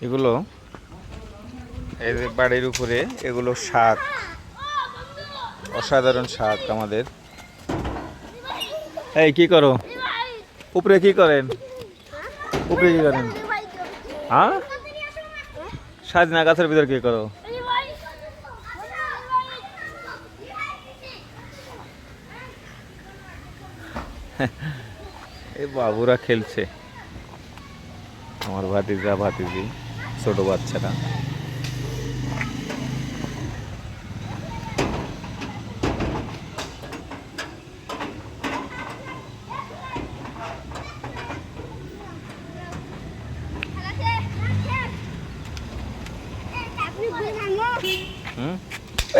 এগুলো এই যে বাড়ির উপরে এগুলো শাক, অসাধারণ শাক আমাদের। এই কি করো? উপরে কি করেন? উপরে কি করেন? হ্যাঁ, সাজনা গাছের ভিতর কি করো? এই বাবুরা খেলছে, আমার ভাতিজা ভাতিজি, ছোট বাচ্চারা।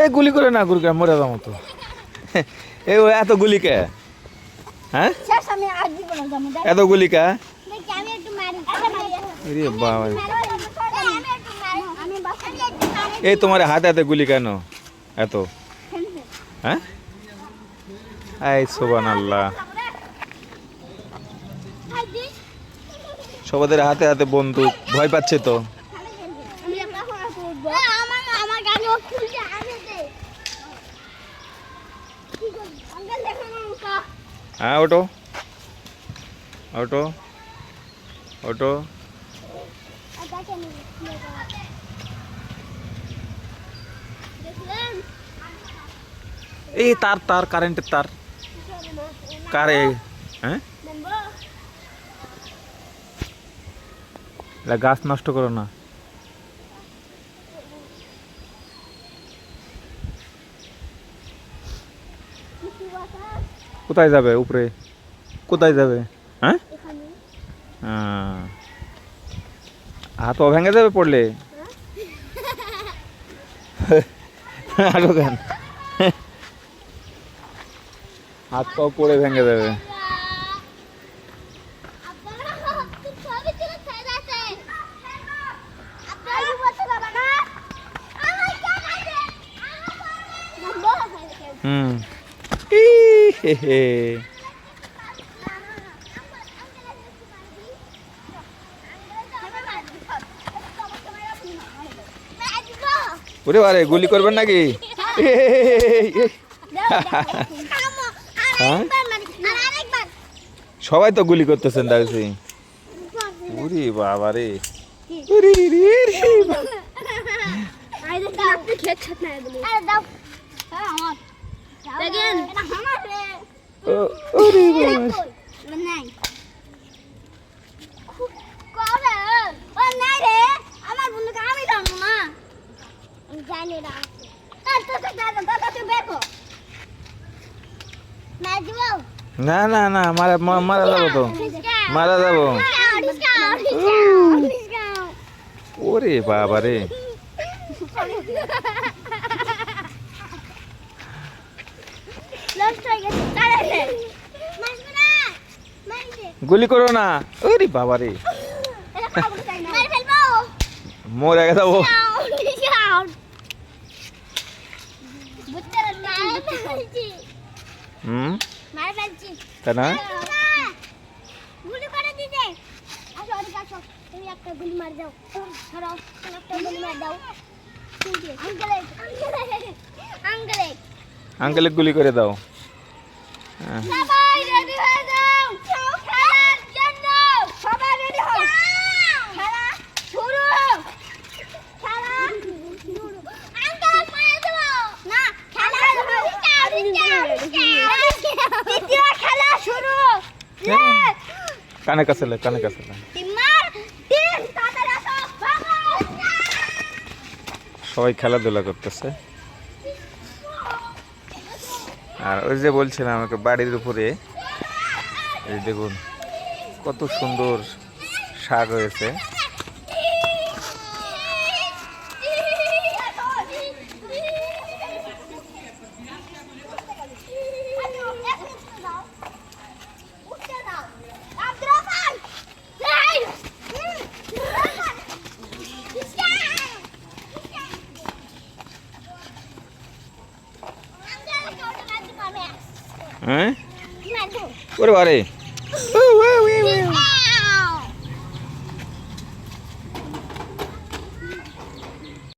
এই গুলি করে না, গুলি করে মরে যাবো তো। এই এত গুলি কে? হ্যাঁ, এত গুলি কে? বাবা, এই তোমার হাতে হাতে গুলি কেন এত? হ্যাঁ, এই সুবহানাল্লাহ, সবাদের হাতে হাতে বন্দুক, ভয় পাচ্ছে তো। হ্যাঁ, ওটো ওটো ওটো। এই তার তার কারেন্টের তার কারে। হ্যাঁ, গাছ নষ্ট করো না। কোথায় যাবে উপরে? কোথায় যাবে? হ্যাঁ, হাত পা ভেঙে যাবে পড়লে। আরো কেন, হাত পা পড়ে ভেঙে যাবে। হুম, ওরে বারে, গুলি করবেন নাকি? সবাই তো গুলি করতেছেন দেখছি। ওরে বাবা রে, না না না, মারা মারা যাবো তো, মারা যাবো। ওরে বাবা রে, গুলি করো না। ওরে বাবা রে, মরে গেছে ও। হুম, তাই না? আঙ্কেলে গুলি করে দাও। কানে কাছে কানে কাছে। সবাই খেলাধুলা করতেছে। আর ওই যে বলছিলাম আমাকে বাড়ির উপরে, এই দেখুন কত সুন্দর শাক হয়েছে। হ্যাঁ, ওরে বারে,